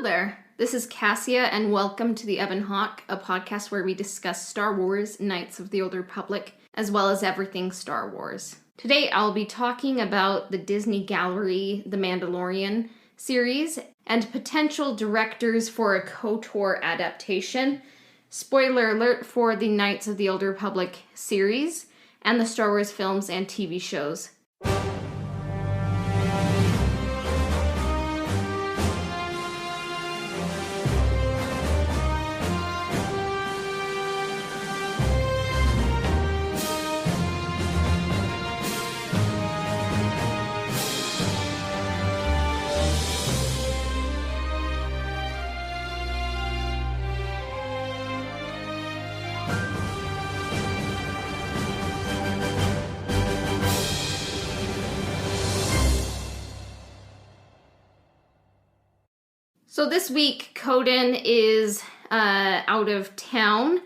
Hello there. This is Cassia, and welcome to the Ebon Hawk, a podcast where we discuss Star Wars, Knights of the Old Republic, as well as everything Star Wars. Today I'll be talking about the Disney Gallery, The Mandalorian series, and potential directors for a KOTOR adaptation. Spoiler alert for the Knights of the Old Republic series, and the Star Wars films and TV shows. So this week, Coden is out of town.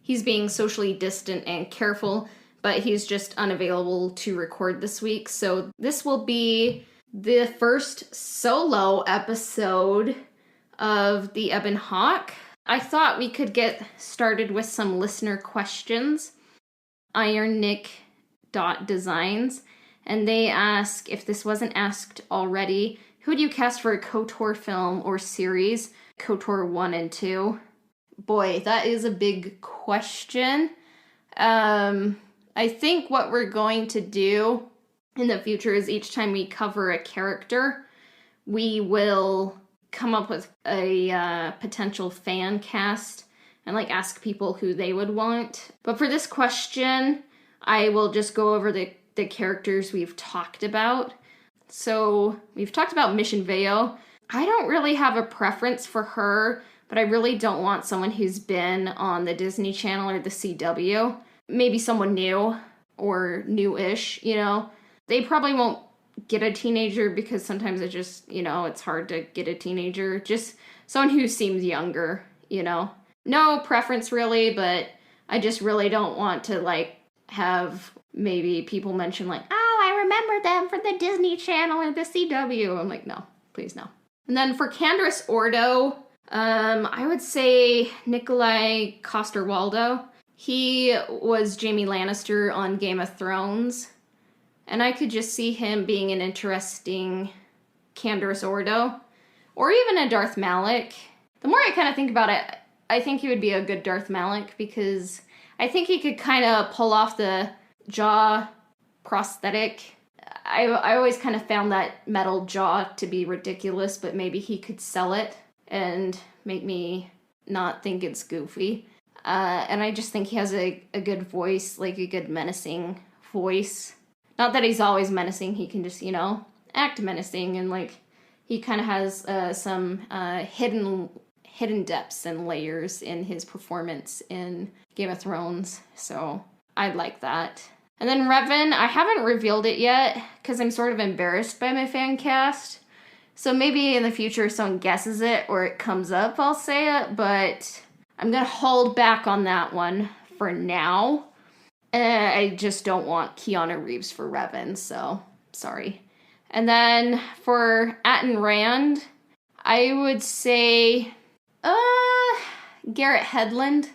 He's being socially distant and careful, but he's just unavailable to record this week. So this will be the first solo episode of the Ebon Hawk. I thought we could get started with some listener questions. IronNick.designs, and they ask, if this wasn't asked already, who do you cast for a KOTOR film or series? KOTOR 1 and 2. Boy, that is a big question. I think what we're going to do in the future is each time we cover a character, we will come up with a potential fan cast and ask people who they would want. But for this question, I will just go over the characters we've talked about. So we've talked about Mission Veo. I don't really have a preference for her, but I really don't want someone who's been on the Disney Channel or the CW. Maybe someone new or new-ish, They probably won't get a teenager because sometimes it just, it's hard to get a teenager. Just someone who seems younger, No preference really, but I just really don't want to have maybe people mention I remember them from the Disney Channel or the CW. I'm no, please no. And then for Candace Ordo, I would say Nikolai Coster-Waldau. He was Jaime Lannister on Game of Thrones, and I could just see him being an interesting Candace Ordo, or even a Darth Malak. The more I kind of think about it, I think he would be a good Darth Malak, because I think he could kind of pull off the jaw prosthetic. I always kind of found that metal jaw to be ridiculous, but maybe he could sell it and make me not think it's goofy. And I just think he has a good voice, a good menacing voice. Not that he's always menacing, he can just, act menacing, and he kind of has some hidden depths and layers in his performance in Game of Thrones, so I'd like that. And then Revan, I haven't revealed it yet, because I'm sort of embarrassed by my fan cast. So maybe in the future if someone guesses it or it comes up, I'll say it, but I'm going to hold back on that one for now. I just don't want Keanu Reeves for Revan, so sorry. And then for Atten Rand, I would say Garrett Hedlund.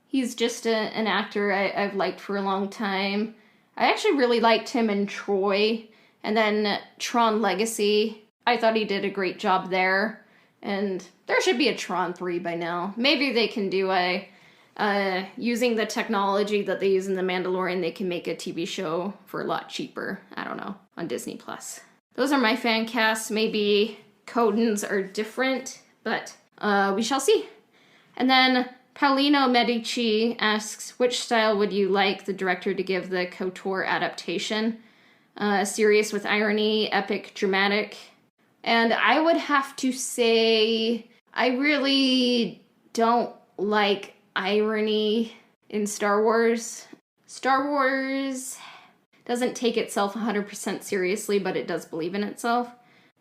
He's just an actor I've liked for a long time. I actually really liked him in Troy, and then Tron Legacy. I thought he did a great job there, and there should be a Tron 3 by now. Maybe they can do using the technology that they use in The Mandalorian, they can make a TV show for a lot cheaper. I don't know, on Disney+. Those are my fan casts. Maybe Coden's are different, but we shall see. And then Paulino Medici asks, which style would you like the director to give the KOTOR adaptation? Serious with irony, epic, dramatic. And I would have to say, I really don't like irony in Star Wars. Star Wars doesn't take itself 100% seriously, but it does believe in itself.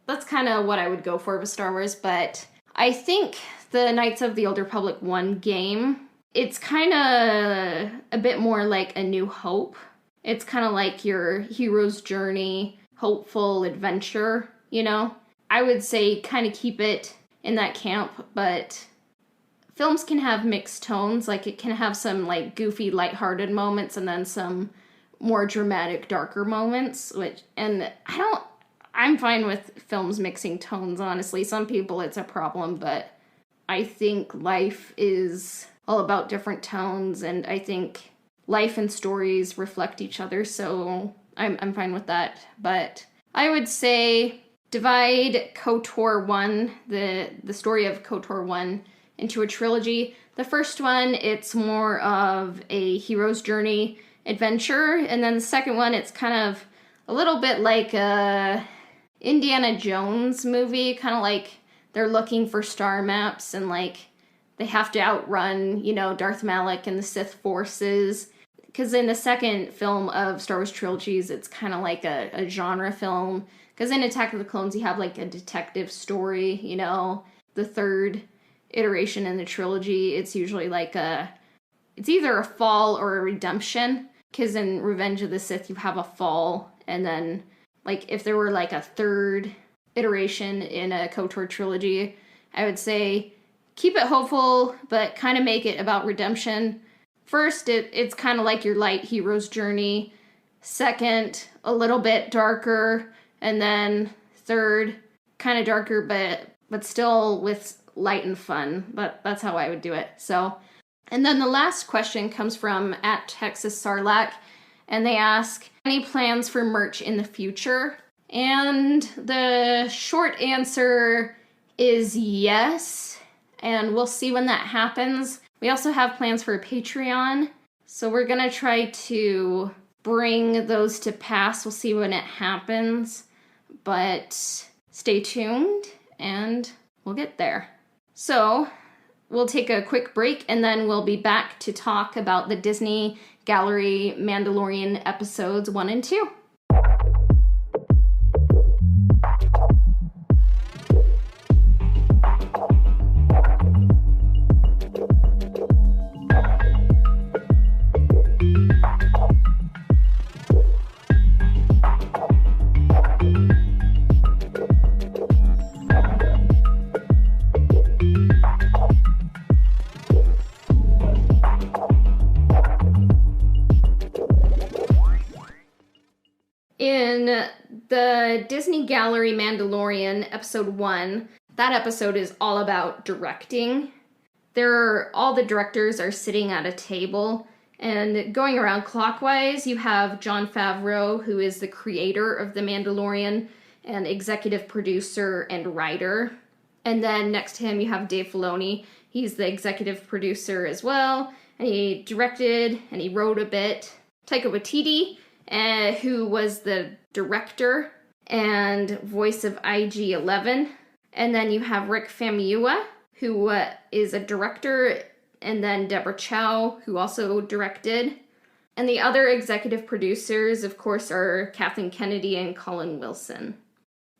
That's kind of what I would go for with Star Wars, but I think the Knights of the Old Republic 1 game, it's kind of a bit more like A New Hope. It's kind of like your hero's journey, hopeful adventure, I would say kind of keep it in that camp, but films can have mixed tones. Like, it can have some, like, goofy, lighthearted moments and then some more dramatic, darker moments, and I'm fine with films mixing tones, honestly. Some people it's a problem, but I think life is all about different tones, and I think life and stories reflect each other, so I'm fine with that. But I would say divide KOTOR 1, the story of KOTOR 1, into a trilogy. The first one, it's more of a hero's journey adventure, and then the second one, it's kind of a little bit like a Indiana Jones movie, kind of like they're looking for star maps and like they have to outrun, Darth Malak and the Sith forces. Because in the second film of Star Wars trilogies, it's kind of like a genre film. Because in Attack of the Clones, you have like a detective story, The third iteration in the trilogy, it's usually like it's either a fall or a redemption. Because in Revenge of the Sith, you have a fall, and then like, if there were, like, a third iteration in a KOTOR trilogy, I would say keep it hopeful, but kind of make it about redemption. First, it's kind of like your light hero's journey. Second, a little bit darker. And then third, kind of darker, but still with light and fun. But that's how I would do it. So, and then the last question comes from @TexasSarlacc. And they ask, any plans for merch in the future? And the short answer is yes. And we'll see when that happens. We also have plans for a Patreon. So we're going to try to bring those to pass. We'll see when it happens. But stay tuned and we'll get there. So we'll take a quick break and then we'll be back to talk about the Disney Gallery Mandalorian episodes 1 and 2. In the Disney Gallery Mandalorian episode 1, that episode is all about directing. All the directors are sitting at a table, and going around clockwise, you have Jon Favreau, who is the creator of The Mandalorian, and executive producer and writer. And then next to him, you have Dave Filoni. He's the executive producer as well, and he directed and he wrote a bit. Taika Waititi, who was the director and voice of IG-11. And then you have Rick Famuyiwa, who is a director, and then Deborah Chow, who also directed. And the other executive producers, of course, are Kathleen Kennedy and Colin Wilson.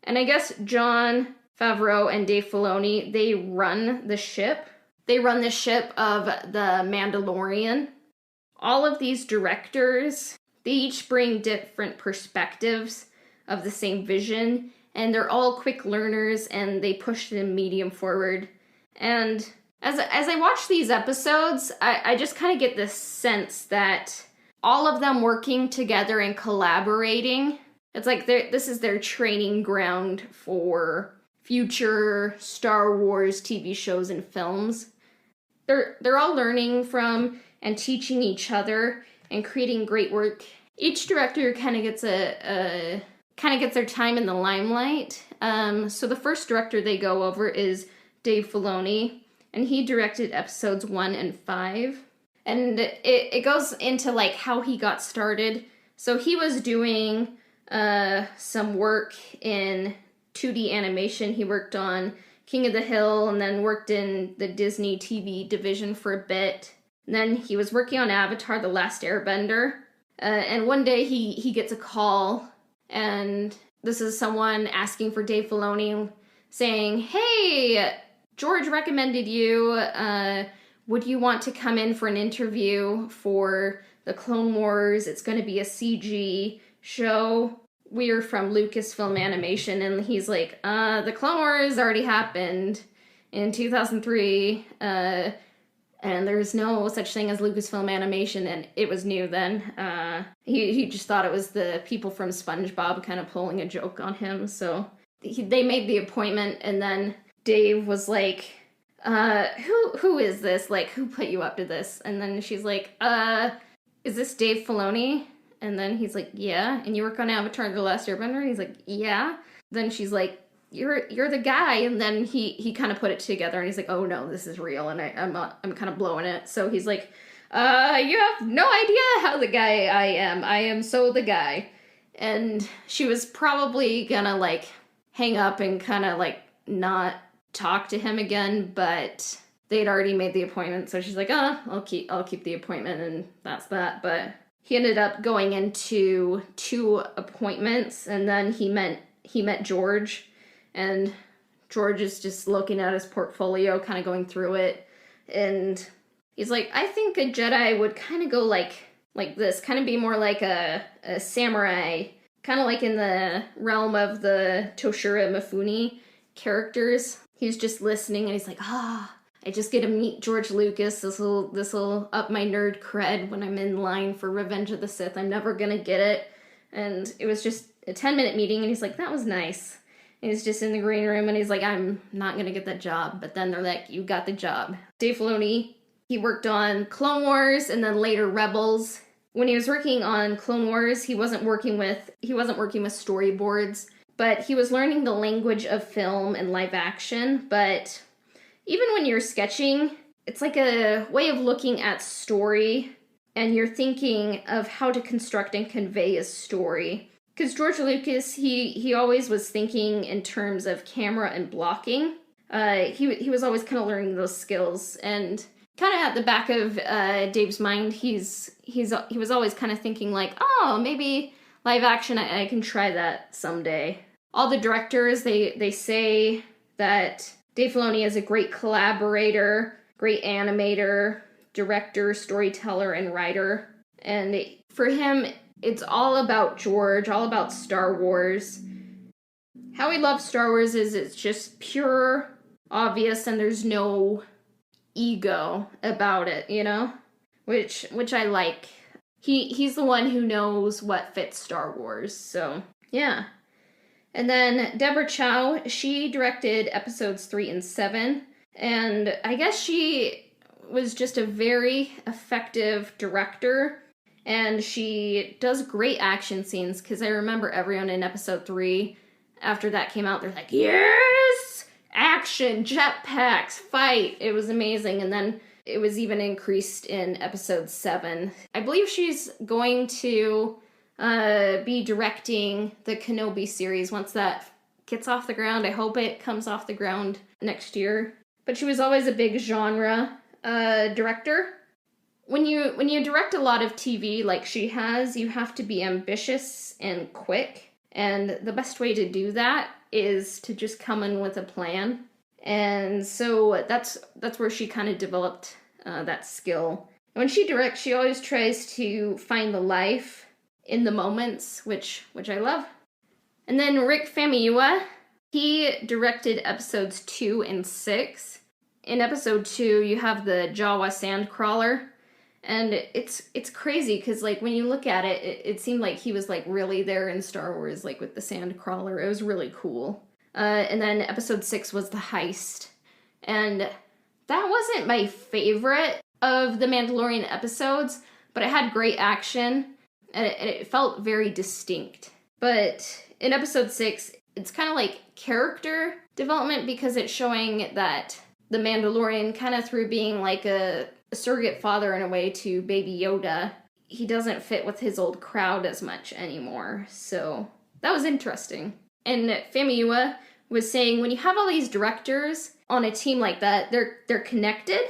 And I guess Jon Favreau and Dave Filoni, they run the ship. They run the ship of The Mandalorian. All of these directors, they each bring different perspectives of the same vision, and they're all quick learners, and they push the medium forward. And as I watch these episodes, I just kind of get this sense that all of them working together and collaborating, it's like this is their training ground for future Star Wars TV shows and films. They're all learning from and teaching each other and creating great work. Each director kind of gets their time in the limelight. So the first director they go over is Dave Filoni, and he directed episodes 1 and 5. And it goes into like how he got started. So he was doing some work in 2D animation. He worked on King of the Hill and then worked in the Disney TV division for a bit. And then he was working on Avatar: The Last Airbender. And one day he gets a call, and this is someone asking for Dave Filoni, saying, "Hey, George recommended you. Would you want to come in for an interview for the Clone Wars? It's going to be a CG show. We're from Lucasfilm Animation." And he's like, "The Clone Wars already happened." in 2003, and there's no such thing as Lucasfilm Animation, and it was new then. He just thought it was the people from SpongeBob kind of pulling a joke on him, so they made the appointment, and then Dave was like, who is this? Like, who put you up to this? And then she's like, is this Dave Filoni? And then he's like, yeah. And you work on Avatar: The Last Airbender? And he's like, yeah. Then she's like, you're the guy. And then he kind of put it together, and he's like, oh no, this is real, and I'm kind of blowing it. So he's like, you have no idea how the guy I am. I am so the guy. And she was probably gonna like hang up and kind of like not talk to him again, but they'd already made the appointment, so she's like, I'll keep the appointment, and that's that. But he ended up going into 2 appointments, and then he met George, and George is just looking at his portfolio, kind of going through it, and he's like, I think a Jedi would kind of go like this, kind of be more like a samurai, kind of like in the realm of the Toshiro Mifune characters. He's just listening, and he's like, I just get to meet George Lucas. This'll up my nerd cred when I'm in line for Revenge of the Sith. I'm never gonna get it. And it was just a 10-minute meeting, and he's like, that was nice. And he's just in the green room, and he's like, I'm not gonna get that job. But then they're like, you got the job. Dave Filoni, he worked on Clone Wars and then later Rebels. When he was working on Clone Wars, he wasn't working with storyboards, but he was learning the language of film and live action. But even when you're sketching, it's like a way of looking at story, and you're thinking of how to construct and convey a story. Because George Lucas, he always was thinking in terms of camera and blocking. He was always kind of learning those skills, and kind of at the back of Dave's mind, he was always kind of thinking like, oh, maybe live action, I can try that someday. All the directors, they say that Dave Filoni is a great collaborator, great animator, director, storyteller, and writer. And for him, it's all about George, all about Star Wars. How he loves Star Wars is it's just pure, obvious, and there's no ego about it, you know? Which I like. He's the one who knows what fits Star Wars, so yeah. And then Deborah Chow, she directed episodes 3 and 7, and I guess she was just a very effective director, and she does great action scenes, because I remember everyone in episode 3, after that came out, they're like, yes! Action, jetpacks, fight! It was amazing, and then it was even increased in episode 7. I believe she's going to be directing the Kenobi series once that gets off the ground. I hope it comes off the ground next year. But she was always a big genre director. When you direct a lot of TV like she has, you have to be ambitious and quick. And the best way to do that is to just come in with a plan. And so that's where she kind of developed that skill. And when she directs, she always tries to find the life in the moments, which I love. And then Rick Famuyiwa, he directed episodes 2 and 6. In episode 2, you have the Jawa sandcrawler, and it's crazy because like when you look at it, it seemed like he was like really there in Star Wars, like with the sandcrawler. It was really cool. And then episode 6 was the heist, and that wasn't my favorite of the Mandalorian episodes, but it had great action. And it felt very distinct. But in episode 6, it's kind of like character development because it's showing that the Mandalorian, kind of through being like a surrogate father in a way to Baby Yoda, he doesn't fit with his old crowd as much anymore. So that was interesting. And Famuyiwa was saying when you have all these directors on a team like that, they're connected,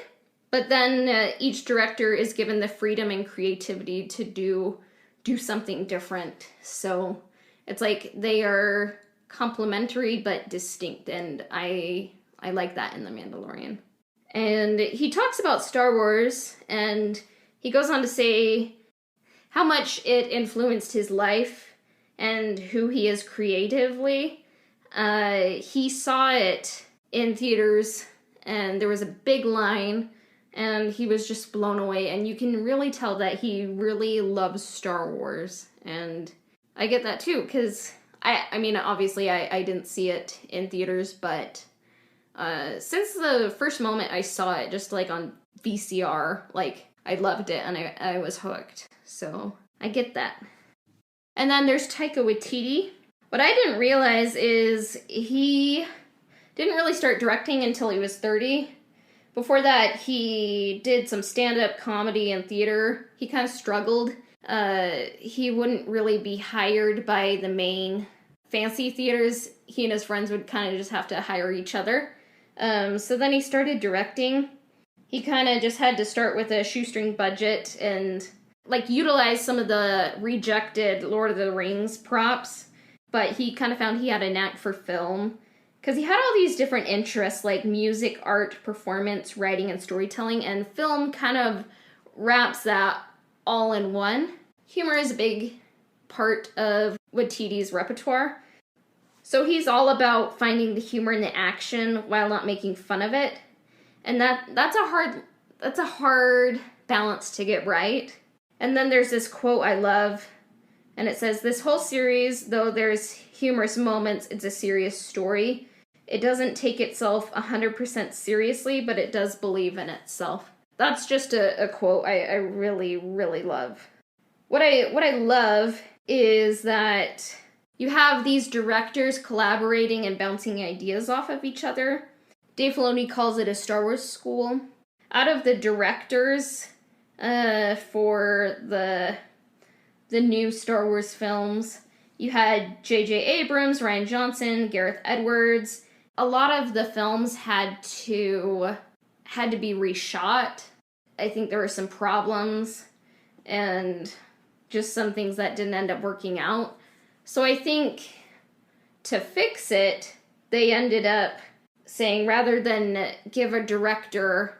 but then each director is given the freedom and creativity to do something different. So it's like they are complementary but distinct, and I like that in The Mandalorian. And he talks about Star Wars, and he goes on to say how much it influenced his life and who he is creatively. He saw it in theaters and there was a big line, and he was just blown away, and you can really tell that he really loves Star Wars, and I get that too, because I mean, obviously I didn't see it in theaters, but since the first moment I saw it, just like on VCR, like, I loved it, and I was hooked, so I get that. And then there's Taika Waititi. What I didn't realize is he didn't really start directing until he was 30. Before that, he did some stand-up comedy and theater. He kind of struggled. He wouldn't really be hired by the main fancy theaters. He and his friends would kind of just have to hire each other. So then he started directing. He kind of just had to start with a shoestring budget and, like, utilize some of the rejected Lord of the Rings props. But he kind of found he had a knack for film. Because he had all these different interests, like music, art, performance, writing, and storytelling, and film kind of wraps that all in one. Humor is a big part of Waititi's repertoire. So he's all about finding the humor in the action while not making fun of it. And that's a hard balance to get right. And then there's this quote I love, and it says, "This whole series, though there's humorous moments, it's a serious story. It doesn't take itself 100% seriously, but it does believe in itself." That's just a quote I really, really love. What I love is that you have these directors collaborating and bouncing ideas off of each other. Dave Filoni calls it a Star Wars school. Out of the directors for the new Star Wars films, you had J.J. Abrams, Rian Johnson, Gareth Edwards. A lot of the films had to be reshot. I think there were some problems and just some things that didn't end up working out. So I think to fix it, they ended up saying, rather than give a director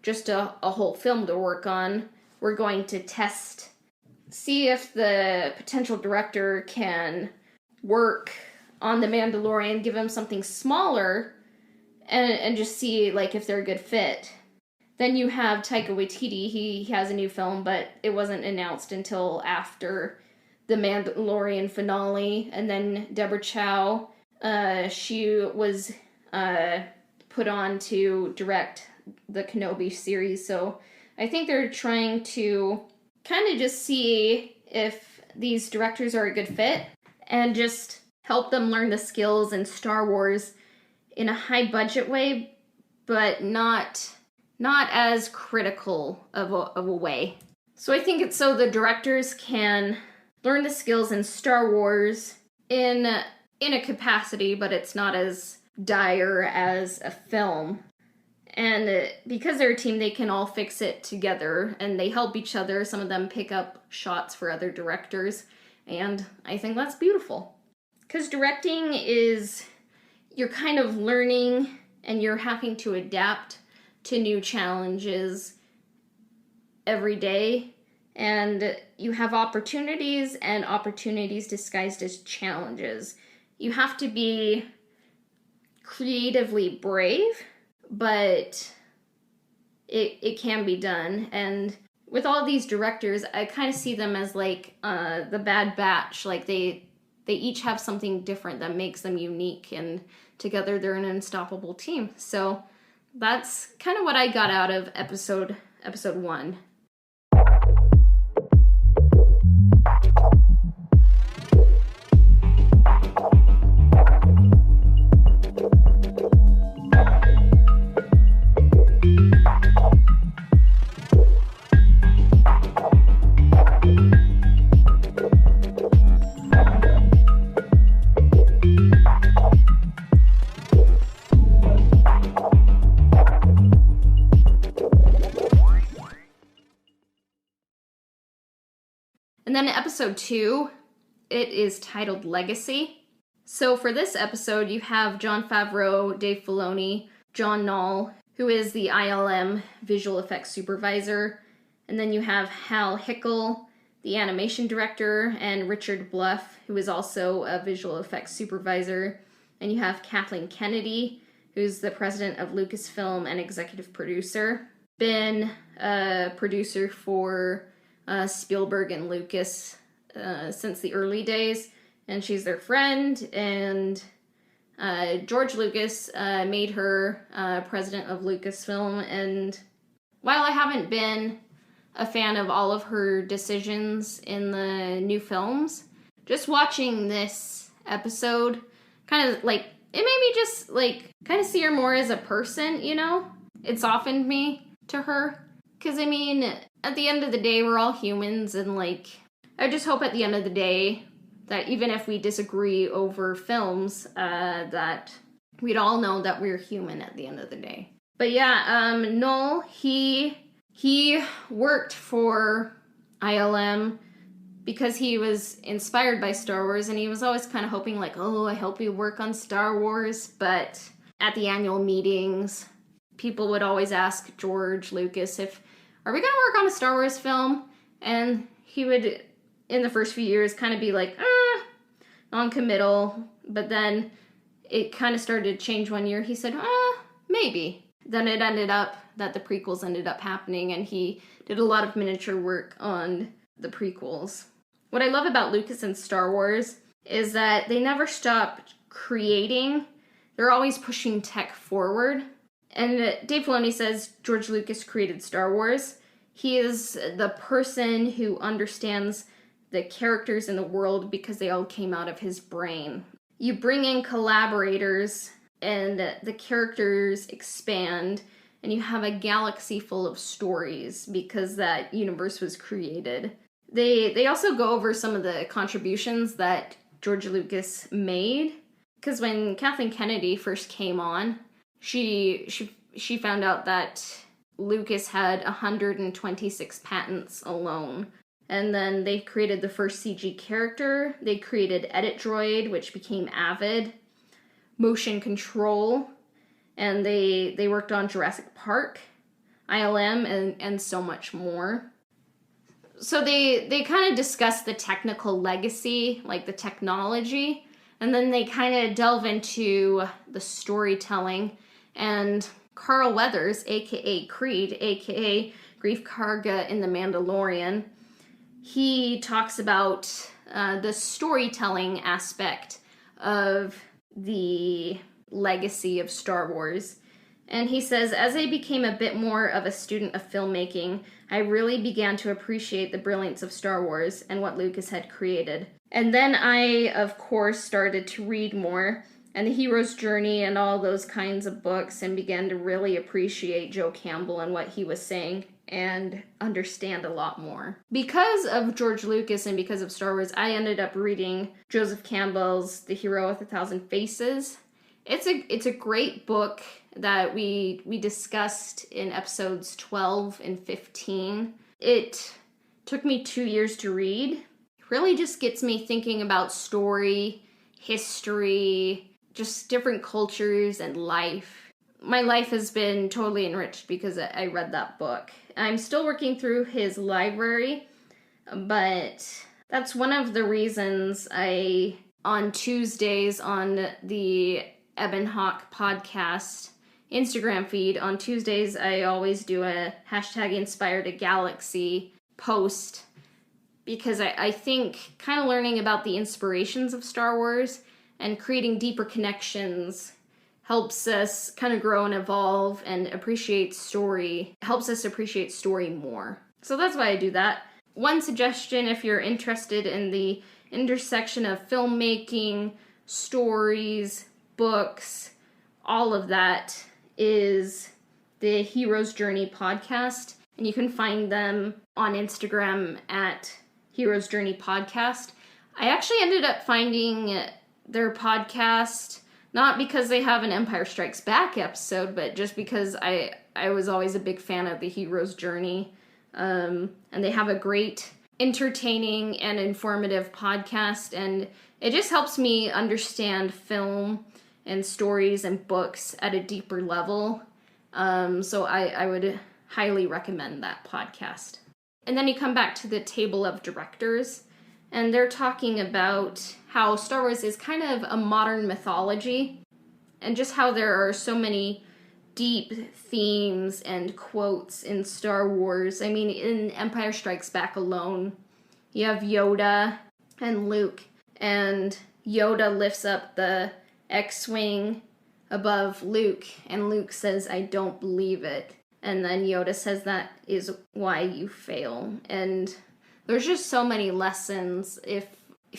just a whole film to work on, we're going to see if the potential director can work on The Mandalorian, give him something smaller, and just see, like, if they're a good fit. Then you have Taika Waititi. He has a new film, but it wasn't announced until after The Mandalorian finale. And then Deborah Chow, she was put on to direct the Kenobi series. So I think they're trying to kind of just see if these directors are a good fit and just help them learn the skills in Star Wars in a high budget way, but not as critical of a way. So I think it's so the directors can learn the skills in Star Wars in a capacity, but it's not as dire as a film. And because they're a team, they can all fix it together, and they help each other. Some of them pick up shots for other directors, and I think that's beautiful. Because directing is, you're kind of learning, and you're having to adapt to new challenges every day, and you have opportunities and opportunities disguised as challenges. You have to be creatively brave, but it can be done. And with all these directors, I kind of see them as like the Bad Batch. Like they each have something different that makes them unique, and together they're an unstoppable team. So that's kind of what I got out of episode 1. And then episode 2, it is titled Legacy. So for this episode, you have Jon Favreau, Dave Filoni, John Knoll, who is the ILM visual effects supervisor, and then you have Hal Hickel, the animation director, and Richard Bluff, who is also a visual effects supervisor, and you have Kathleen Kennedy, who's the president of Lucasfilm and executive producer. Been a producer for Spielberg and Lucas since the early days, and she's their friend, and George Lucas made her president of Lucasfilm, and while I haven't been a fan of all of her decisions in the new films, just watching this episode kind of, like, it made me just, like, kind of see her more as a person, you know? It softened me to her. Because, I mean, at the end of the day, we're all humans, and, like, I just hope at the end of the day that even if we disagree over films, that we'd all know that we're human at the end of the day. But yeah, Noel, he worked for ILM because he was inspired by Star Wars, and he was always kind of hoping, like, oh, I hope you work on Star Wars. But at the annual meetings, people would always ask George Lucas are we going to work on a Star Wars film? And he would, in the first few years, kind of be like, non-committal. But then it kind of started to change one year. He said, maybe. Then it ended up that the prequels ended up happening, and he did a lot of miniature work on the prequels. What I love about Lucas and Star Wars is that they never stopped creating. They're always pushing tech forward. And Dave Filoni says George Lucas created Star Wars. He is the person who understands the characters in the world because they all came out of his brain. You bring in collaborators, and the characters expand, and you have a galaxy full of stories because that universe was created. They also go over some of the contributions that George Lucas made, because when Kathleen Kennedy first came on, she found out that Lucas had 126 patents alone. And then they created the first CG character. They created Edit Droid, which became Avid, motion control, and they worked on Jurassic Park, ILM, and so much more. So they kind of discuss the technical legacy, like the technology, and then they kind of delve into the storytelling. And Carl Weathers, aka Creed, aka Grief Karga in The Mandalorian, he talks about the storytelling aspect of the legacy of Star Wars. And he says, as I became a bit more of a student of filmmaking, I really began to appreciate the brilliance of Star Wars and what Lucas had created. And then I, of course, started to read more, and The Hero's Journey and all those kinds of books, and began to really appreciate Joe Campbell and what he was saying and understand a lot more. Because of George Lucas and because of Star Wars, I ended up reading Joseph Campbell's The Hero with a Thousand Faces. It's a great book that we discussed in episodes 12 and 15. It took me 2 years to read. It really just gets me thinking about story, history, just different cultures and life. My life has been totally enriched because I read that book. I'm still working through his library, but that's one of the reasons on Tuesdays on the Eben Hawk podcast Instagram feed, on Tuesdays I always do a #InspiredAGalaxy post, because I think kind of learning about the inspirations of Star Wars and creating deeper connections helps us kind of grow and evolve and appreciate story, helps us appreciate story more. So that's why I do that. One suggestion, if you're interested in the intersection of filmmaking, stories, books, all of that, is the Hero's Journey podcast. And you can find them on Instagram at Hero's Journey Podcast. I actually ended up finding their podcast not because they have an Empire Strikes Back episode, but just because I was always a big fan of the Hero's Journey. And they have a great, entertaining and informative podcast, and it just helps me understand film and stories and books at a deeper level. So I would highly recommend that podcast. And then you come back to the table of directors, and they're talking about how Star Wars is kind of a modern mythology. and just how there are so many deep themes and quotes in Star Wars. I mean, in Empire Strikes Back alone, you have Yoda and Luke, and Yoda lifts up the X-Wing above Luke, and Luke says, "I don't believe it." And then Yoda says, "That is why you fail." And there's just so many lessons if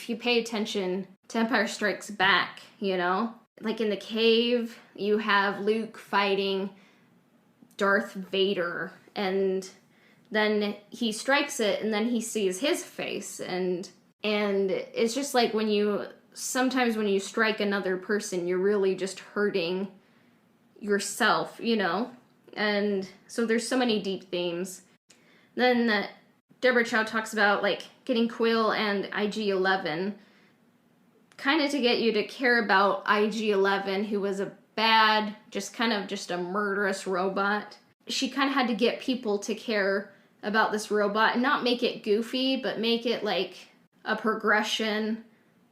you pay attention to Empire Strikes Back, you know? Like in the cave, you have Luke fighting Darth Vader, and then he strikes it, and then he sees his face, and it's just like sometimes when you strike another person, you're really just hurting yourself, you know? And so there's so many deep themes. Then Deborah Chow talks about, like, getting Quill and IG-11, kind of to get you to care about IG-11, who was a bad, just a murderous robot. She kind of had to get people to care about this robot and not make it goofy, but make it, like, a progression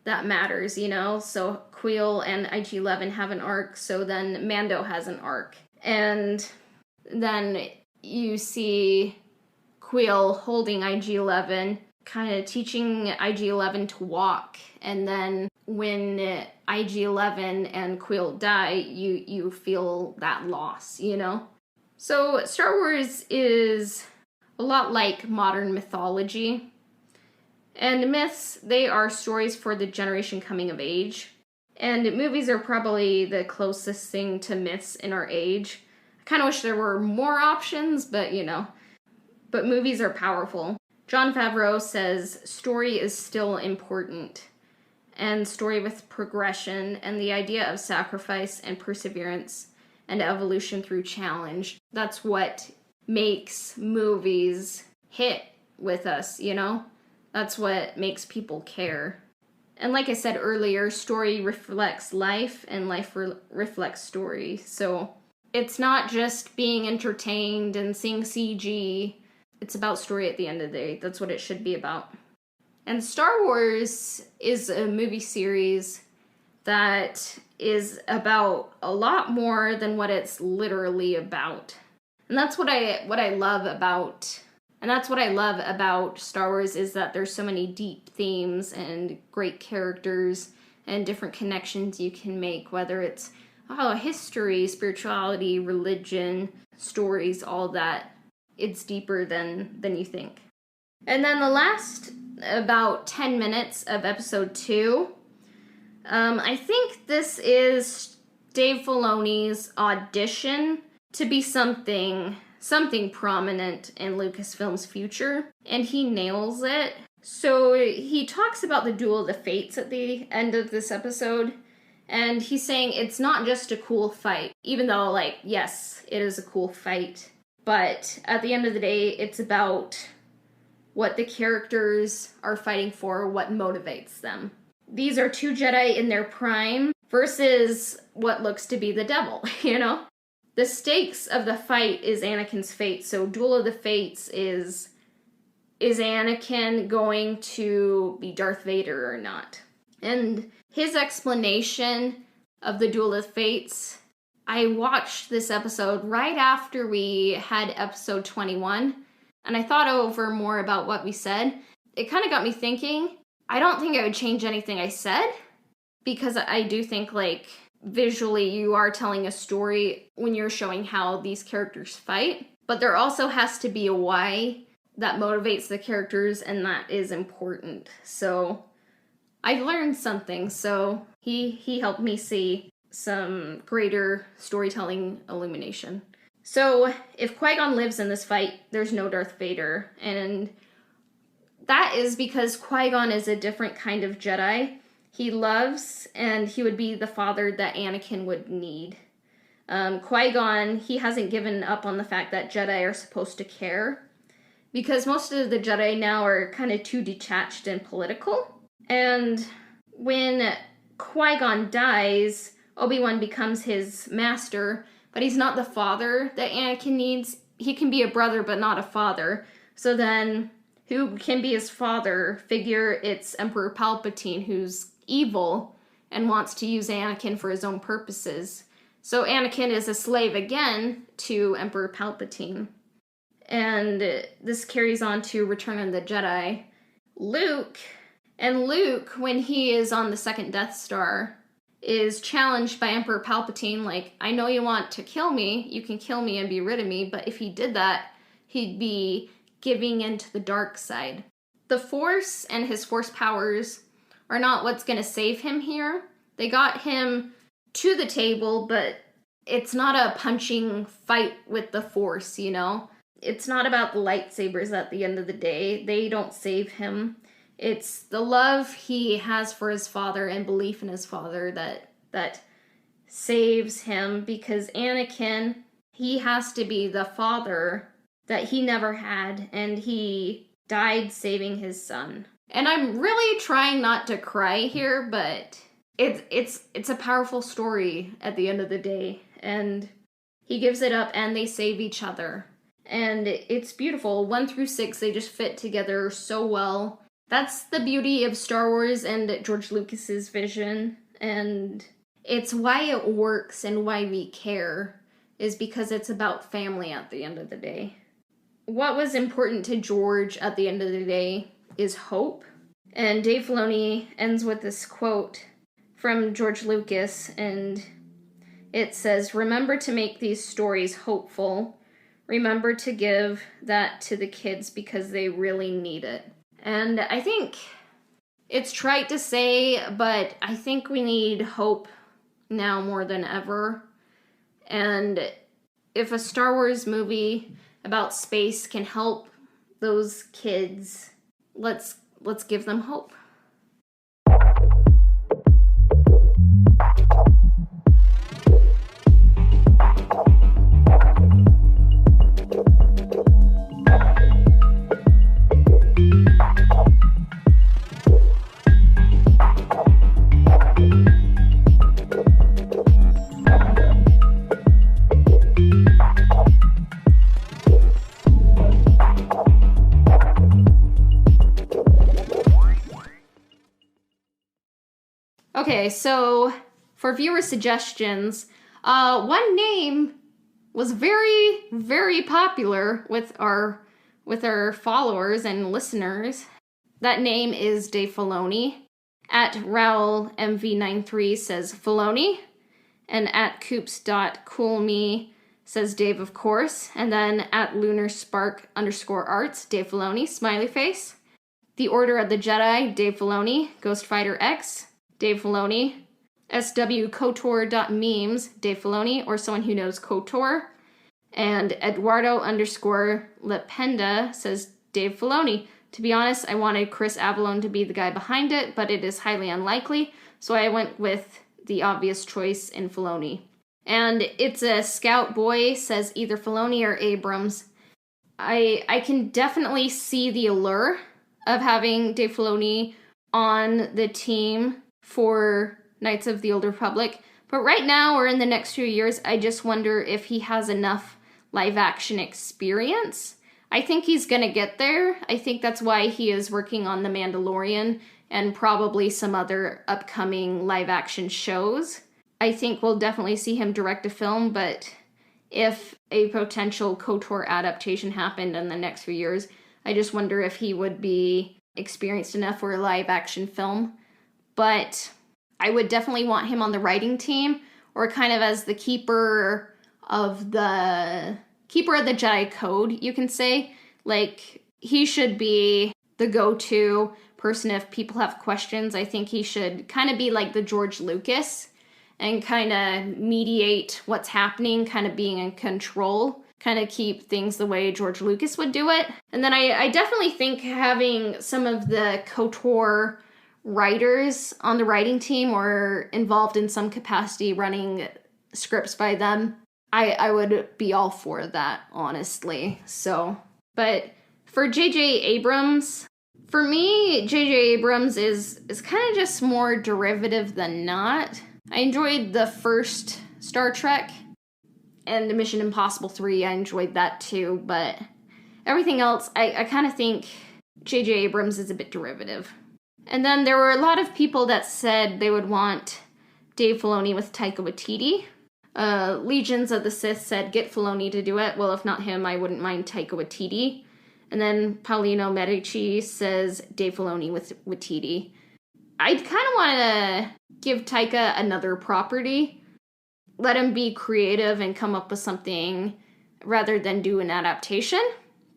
that matters, you know? So Quill and IG-11 have an arc, so then Mando has an arc. And then you see Quill holding IG-11, kind of teaching IG-11 to walk, and then when IG-11 and Quill die, you feel that loss, you know? So Star Wars is a lot like modern mythology. And myths, they are stories for the generation coming of age. And movies are probably the closest thing to myths in our age. I kind of wish there were more options, but you know. But movies are powerful. Jon Favreau says story is still important. And story with progression and the idea of sacrifice and perseverance and evolution through challenge. That's what makes movies hit with us, you know? That's what makes people care. And like I said earlier, story reflects life, and life reflects story. So it's not just being entertained and seeing CG. It's about story at the end of the day. That's what it should be about. And Star Wars is a movie series that is about a lot more than what it's literally about. And that's what I love about Star Wars, is that there's so many deep themes and great characters and different connections you can make, whether it's history, spirituality, religion, stories, all that. It's deeper than you think. And then the last about 10 minutes of episode 2, I think this is Dave Filoni's audition to be something prominent in Lucasfilm's future, and he nails it. So he talks about the Duel of the Fates at the end of this episode, and he's saying it's not just a cool fight, even though, like, yes, it is a cool fight, but at the end of the day, it's about what the characters are fighting for, what motivates them. These are two Jedi in their prime versus what looks to be the devil, you know? The stakes of the fight is Anakin's fate, so Duel of the Fates is Anakin going to be Darth Vader or not? And his explanation of the Duel of the Fates, I watched this episode right after we had episode 21, and I thought over more about what we said. It kind of got me thinking. I don't think I would change anything I said, because I do think, like, visually you are telling a story when you're showing how these characters fight, but there also has to be a why that motivates the characters, and that is important. So I've learned something, so he helped me see some greater storytelling illumination. So if Qui-Gon lives in this fight, there's no Darth Vader, and that is because Qui-Gon is a different kind of Jedi. He loves, and he would be the father that Anakin would need. Qui-Gon, he hasn't given up on the fact that Jedi are supposed to care, because most of the Jedi now are kind of too detached and political. And when Qui-Gon dies, Obi-Wan becomes his master, but he's not the father that Anakin needs. He can be a brother, but not a father. So then, who can be his father figure? It's Emperor Palpatine, who's evil, and wants to use Anakin for his own purposes. So Anakin is a slave again to Emperor Palpatine. And this carries on to Return of the Jedi. Luke, when he is on the second Death Star, is challenged by Emperor Palpatine, like, I know you want to kill me, you can kill me and be rid of me, but if he did that, he'd be giving into the dark side. The Force and his Force powers are not what's going to save him here. They got him to the table, but it's not a punching fight with the Force, you know? It's not about the lightsabers at the end of the day. They don't save him. It's the love he has for his father and belief in his father that saves him, because Anakin, he has to be the father that he never had, and he died saving his son. And I'm really trying not to cry here, but it's a powerful story at the end of the day, and he gives it up and they save each other. And it's beautiful. 1 through 6, they just fit together so well. That's the beauty of Star Wars and George Lucas's vision, and it's why it works and why we care, is because it's about family at the end of the day. What was important to George at the end of the day is hope, and Dave Filoni ends with this quote from George Lucas, and it says, "Remember to make these stories hopeful. Remember to give that to the kids because they really need it." And I think it's trite to say, but I think we need hope now more than ever. And if a Star Wars movie about space can help those kids, let's give them hope. Okay, so for viewer suggestions, one name was very, very popular with our followers and listeners. That name is Dave Filoni. At RaulMV93 says Filoni, and at Coops.coolme says Dave, of course, and then at LunarSpark_arts, Dave Filoni, smiley face. The Order of the Jedi, Dave Filoni. Ghost Fighter X, Dave Filoni. SWKOTOR.memes, Dave Filoni, or someone who knows KOTOR. And Eduardo_Lependa says Dave Filoni. To be honest, I wanted Chris Avellone to be the guy behind it, but it is highly unlikely, so I went with the obvious choice in Filoni. And It's a Scout Boy says either Filoni or Abrams. I can definitely see the allure of having Dave Filoni on the team for Knights of the Old Republic, but right now or in the next few years, I just wonder if he has enough live action experience. I think he's gonna get there. I think that's why he is working on The Mandalorian and probably some other upcoming live action shows. I think we'll definitely see him direct a film, but if a potential KOTOR adaptation happened in the next few years, I just wonder if he would be experienced enough for a live action film. But I would definitely want him on the writing team, or kind of as the keeper of the Jedi Code, you can say. Like, he should be the go-to person if people have questions. I think he should kind of be like the George Lucas and kind of mediate what's happening, kind of being in control, kind of keep things the way George Lucas would do it. And then I definitely think having some of the KOTOR writers on the writing team or involved in some capacity running scripts by them, I would be all for that, honestly. So, but for J.J. Abrams, for me, J.J. Abrams is kind of just more derivative than not. I enjoyed the first Star Trek and Mission Impossible 3. I enjoyed that too, but everything else, I kind of think J.J. Abrams is a bit derivative. And then there were a lot of people that said they would want Dave Filoni with Taika Waititi. Legions of the Sith said get Filoni to do it. Well, if not him, I wouldn't mind Taika Waititi. And then Paulino Medici says Dave Filoni with Waititi. I'd kind of want to give Taika another property. Let him be creative and come up with something rather than do an adaptation.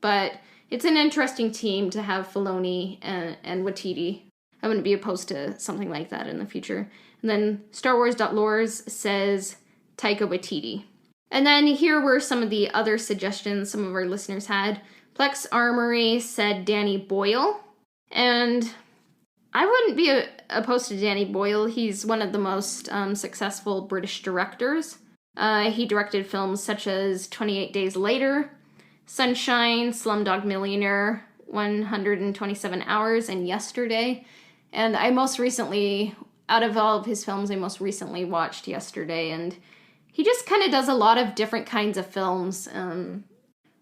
But it's an interesting team to have Filoni and Waititi. I wouldn't be opposed to something like that in the future. And then StarWars.lores says Taika Waititi. And then here were some of the other suggestions some of our listeners had. Plex Armory said Danny Boyle. And I wouldn't be opposed to Danny Boyle. He's one of the most successful British directors. He directed films such as 28 Days Later, Sunshine, Slumdog Millionaire, 127 Hours, and Yesterday. And I most recently, out of all of his films, I most recently watched Yesterday, and he just kind of does a lot of different kinds of films.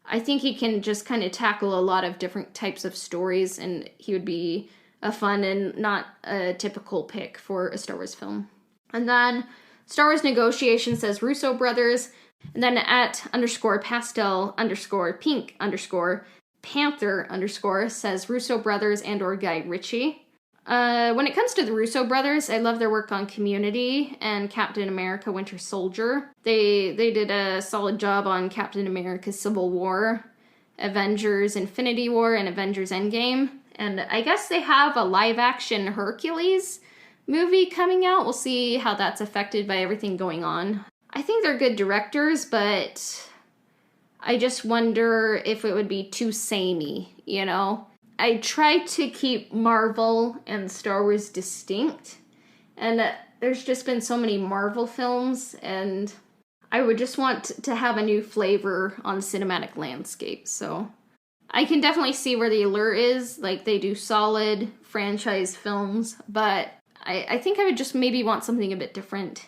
I think he can just kind of tackle a lot of different types of stories, and he would be a fun and not a typical pick for a Star Wars film. And then Star Wars Negotiation says Russo Brothers, and then at _pastel_pink_panther_ says Russo Brothers and or Guy Ritchie. When it comes to the Russo brothers, I love their work on Community and Captain America Winter Soldier. They did a solid job on Captain America Civil War, Avengers Infinity War, and Avengers Endgame. And I guess they have a live-action Hercules movie coming out. We'll see how that's affected by everything going on. I think they're good directors, but I just wonder if it would be too samey, you know? I try to keep Marvel and Star Wars distinct, and there's just been so many Marvel films, and I would just want to have a new flavor on cinematic landscape, so I can definitely see where the allure is. Like, they do solid franchise films, but I think I would just maybe want something a bit different.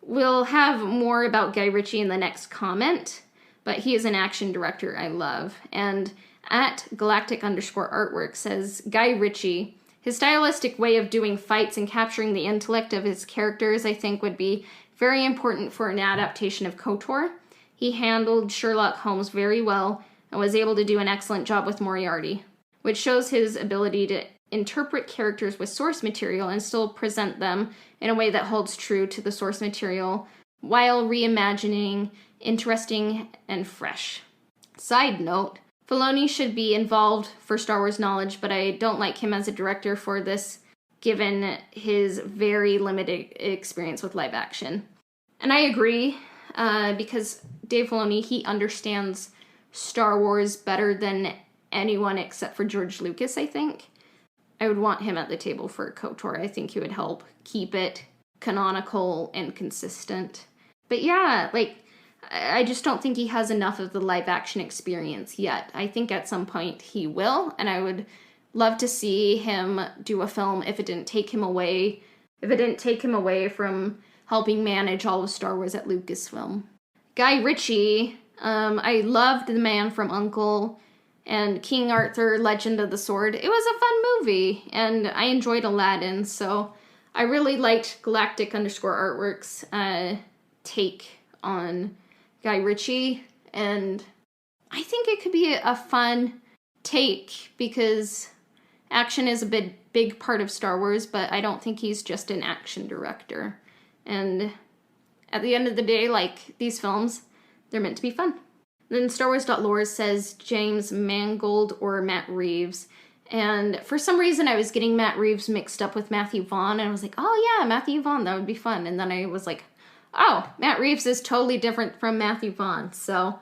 We'll have more about Guy Ritchie in the next comment, but he is an action director I love, and at galactic_artwork says Guy Ritchie, his stylistic way of doing fights and capturing the intellect of his characters, I think, would be very important for an adaptation of KOTOR. He handled Sherlock Holmes very well and was able to do an excellent job with Moriarty, which shows his ability to interpret characters with source material and still present them in a way that holds true to the source material while reimagining interesting and fresh. Side note, Filoni should be involved for Star Wars knowledge, but I don't like him as a director for this, given his very limited experience with live action. And I agree, because Dave Filoni, he understands Star Wars better than anyone except for George Lucas, I think. I would want him at the table for KOTOR. I think he would help keep it canonical and consistent. But yeah, I just don't think he has enough of the live-action experience yet. I think at some point he will, and I would love to see him do a film if it didn't take him away from helping manage all of Star Wars at Lucasfilm. Guy Ritchie, I loved The Man from U.N.C.L.E. and King Arthur, Legend of the Sword. It was a fun movie, and I enjoyed Aladdin, so I really liked galactic_artwork's take on Guy Ritchie, and I think it could be a fun take because action is a big part of Star Wars, but I don't think he's just an action director. And at the end of the day, like these films, they're meant to be fun. Then StarWars.lore says James Mangold or Matt Reeves. And for some reason, I was getting Matt Reeves mixed up with Matthew Vaughn, and I was like, oh yeah, Matthew Vaughn, that would be fun. And then I was like, oh, Matt Reeves is totally different from Matthew Vaughn. So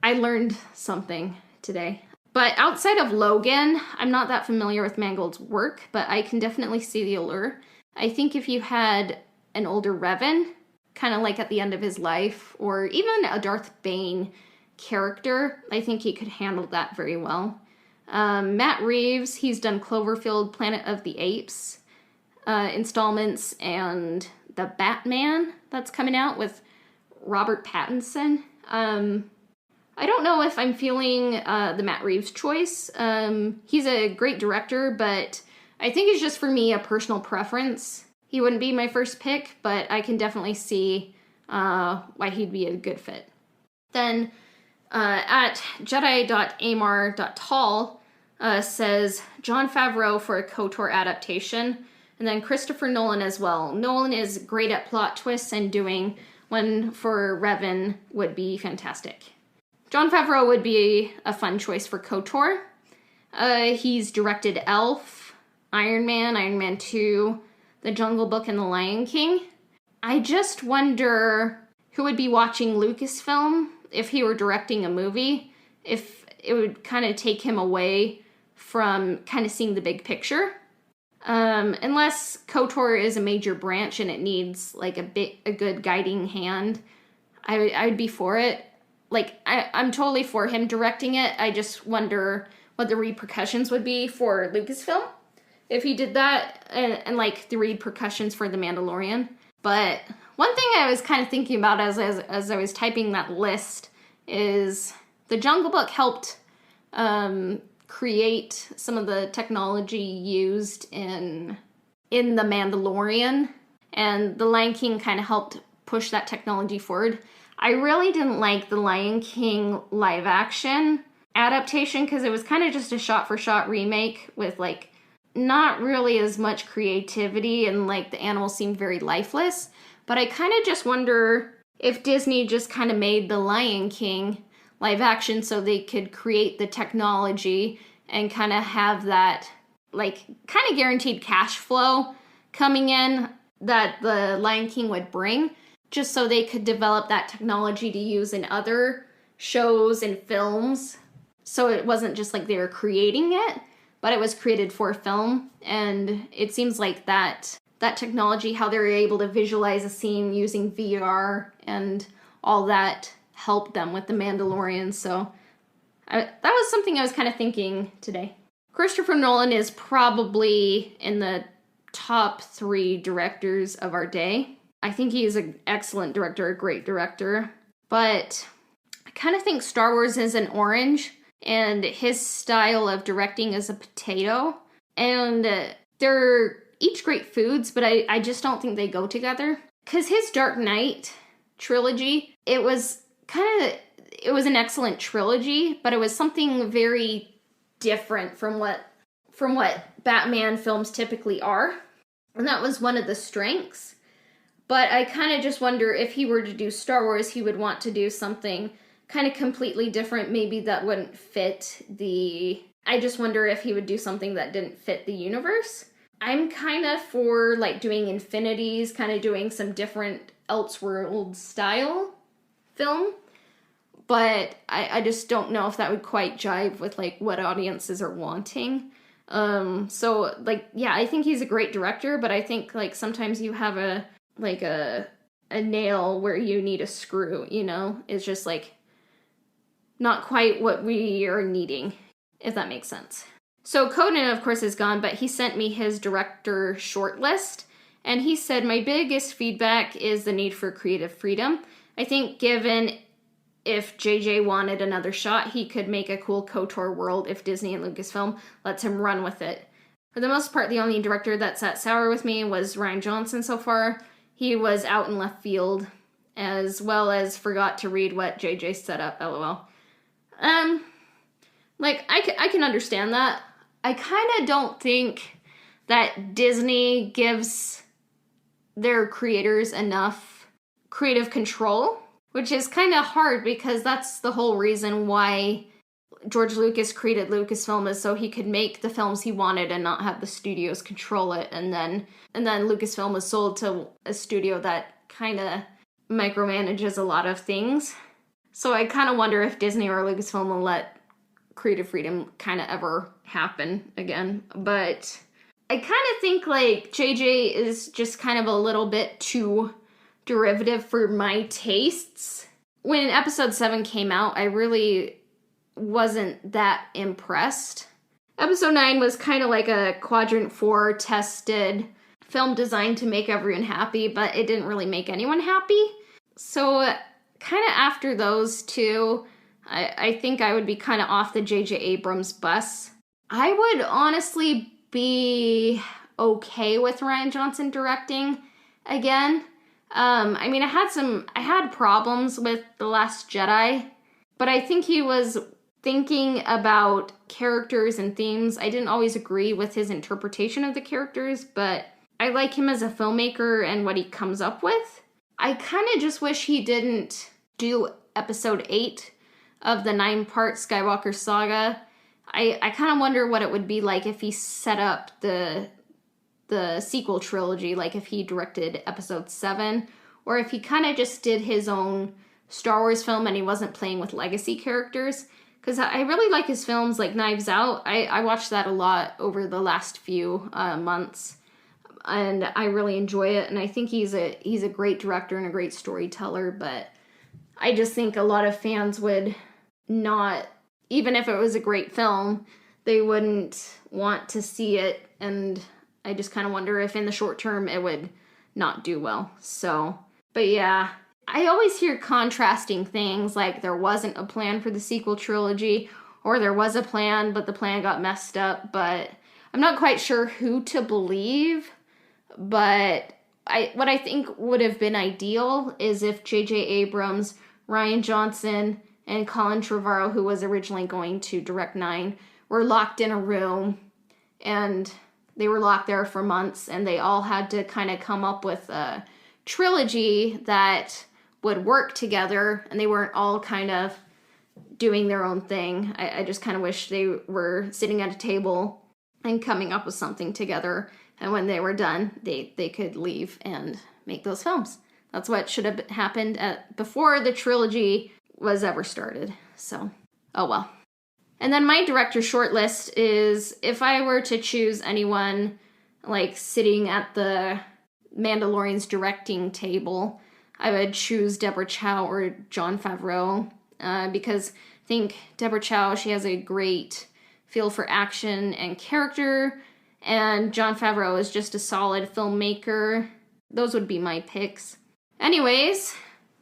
I learned something today. But outside of Logan, I'm not that familiar with Mangold's work, but I can definitely see the allure. I think if you had an older Revan, kind of like at the end of his life, or even a Darth Bane character, I think he could handle that very well. Matt Reeves, he's done Cloverfield, Planet of the Apes installments, and The Batman that's coming out with Robert Pattinson. I don't know if I'm feeling the Matt Reeves choice. He's a great director, but I think it's just for me a personal preference. He wouldn't be my first pick, but I can definitely see why he'd be a good fit. Then at jedi.amar.tall says Jon Favreau for a KOTOR adaptation, and then Christopher Nolan as well. Nolan is great at plot twists, and doing one for Revan would be fantastic. Jon Favreau would be a fun choice for KOTOR. He's directed Elf, Iron Man 2, The Jungle Book, and The Lion King. I just wonder who would be watching Lucasfilm if he were directing a movie, if it would kind of take him away from kind of seeing the big picture. Unless KOTOR is a major branch and it needs like a good guiding hand, I'd be for it. Like, I'm totally for him directing it. I just wonder what the repercussions would be for Lucasfilm if he did that, and like the repercussions for The Mandalorian. But one thing I was kind of thinking about as I was typing that list is The Jungle Book helped create some of the technology used in The Mandalorian, and The Lion King kind of helped push that technology forward. I really didn't like The Lion King live action adaptation because it was kind of just a shot-for-shot remake with like not really as much creativity, and like the animals seemed very lifeless. But I kind of just wonder if Disney just kind of made The Lion King live action so they could create the technology and kind of have that like kind of guaranteed cash flow coming in that The Lion King would bring, just so they could develop that technology to use in other shows and films. So it wasn't just like they were creating it, but it was created for film. And it seems like that technology, how they were able to visualize a scene using VR and all that, helped them with The Mandalorian. So that was something I was kind of thinking today. Christopher Nolan is probably in the top 3 directors of our day. I think he's an excellent director, a great director. But I kind of think Star Wars is an orange, and his style of directing is a potato. And they're each great foods, but I just don't think they go together. Because his Dark Knight trilogy, it was an excellent trilogy, but it was something very different from what Batman films typically are. And that was one of the strengths. But I kind of just wonder if he were to do Star Wars, he would want to do something kind of completely different. Maybe that wouldn't fit I just wonder if he would do something that didn't fit the universe. I'm kind of for like doing Infinities, kind of doing some different Elseworld style film. But I just don't know if that would quite jive with like what audiences are wanting. So like, yeah, I think he's a great director, but I think like sometimes you have a nail where you need a screw, you know? It's just like not quite what we are needing, if that makes sense. So Conan, of course, is gone, but he sent me his director shortlist, and he said, my biggest feedback is the need for creative freedom. I think given if JJ wanted another shot, he could make a cool KOTOR world if Disney and Lucasfilm lets him run with it. For the most part, the only director that sat sour with me was Rian Johnson so far. He was out in left field, as well as forgot to read what JJ set up, lol. Like, I can understand that. I kind of don't think that Disney gives their creators enough creative control, which is kind of hard because that's the whole reason why George Lucas created Lucasfilm, is so he could make the films he wanted and not have the studios control it. And then Lucasfilm was sold to a studio that kind of micromanages a lot of things. So I kind of wonder if Disney or Lucasfilm will let creative freedom kind of ever happen again. But I kind of think like JJ is just kind of a little bit too derivative for my tastes. When episode 7 came out, I really wasn't that impressed. Episode 9 was kind of like a quadrant 4 tested film designed to make everyone happy, but it didn't really make anyone happy. So kind of after those two, I think I would be kind of off the J.J. Abrams bus. I would honestly be okay with Rian Johnson directing again. I mean, I had problems with The Last Jedi, but I think he was thinking about characters and themes. I didn't always agree with his interpretation of the characters, but I like him as a filmmaker and what he comes up with. I kind of just wish he didn't do episode 8 of the 9-part Skywalker saga. I kind of wonder what it would be like if he set up the sequel trilogy, like if he directed episode 7, or if he kind of just did his own Star Wars film and he wasn't playing with legacy characters. Because I really like his films, like Knives Out. I watched that a lot over the last few months, and I really enjoy it. And I think he's a great director and a great storyteller. But I just think a lot of fans would not, even if it was a great film, they wouldn't want to see it. And I just kind of wonder if in the short term it would not do well. So, but yeah. I always hear contrasting things, like there wasn't a plan for the sequel trilogy, or there was a plan, but the plan got messed up. But I'm not quite sure who to believe. But what I think would have been ideal is if J.J. Abrams, Rian Johnson, and Colin Trevorrow, who was originally going to direct 9, were locked in a room, and they were locked there for months, and they all had to kind of come up with a trilogy that would work together, and they weren't all kind of doing their own thing. I just kind of wish they were sitting at a table and coming up with something together, and when they were done, they could leave and make those films. That's what should have happened before the trilogy was ever started. So, oh well. And then my director shortlist is, if I were to choose anyone like sitting at the Mandalorian's directing table, I would choose Deborah Chow or Jon Favreau, because I think Deborah Chow, she has a great feel for action and character, and Jon Favreau is just a solid filmmaker. Those would be my picks. Anyways,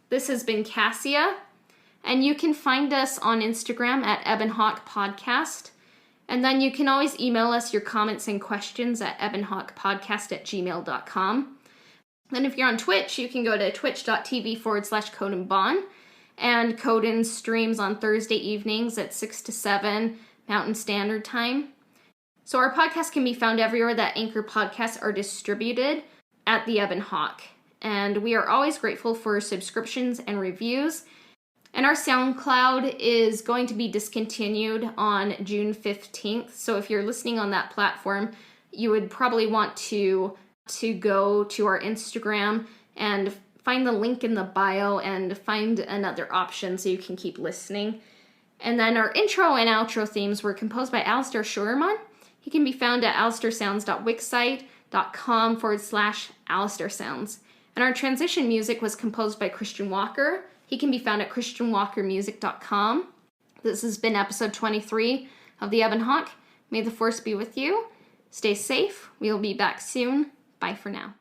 this has been Cassia, and you can find us on Instagram at Ebonhawk Podcast, and then you can always email us your comments and questions at ebonhawkpodcast@gmail.com. Then if you're on Twitch, you can go to twitch.tv/CodenBon. And Coden streams on Thursday evenings at 6 to 7 Mountain Standard Time. So our podcast can be found everywhere that Anchor podcasts are distributed at the Ebon Hawk. And we are always grateful for subscriptions and reviews. And our SoundCloud is going to be discontinued on June 15th. So if you're listening on that platform, you would probably want to go to our Instagram and find the link in the bio and find another option so you can keep listening. And then our intro and outro themes were composed by Alistair Schurman. He can be found at alistairsounds.wixsite.com/alistairsounds. And our transition music was composed by Christian Walker. He can be found at christianwalkermusic.com. This has been episode 23 of the Ebon Hawk. May the Force be with you. Stay safe. We'll be back soon. Bye for now.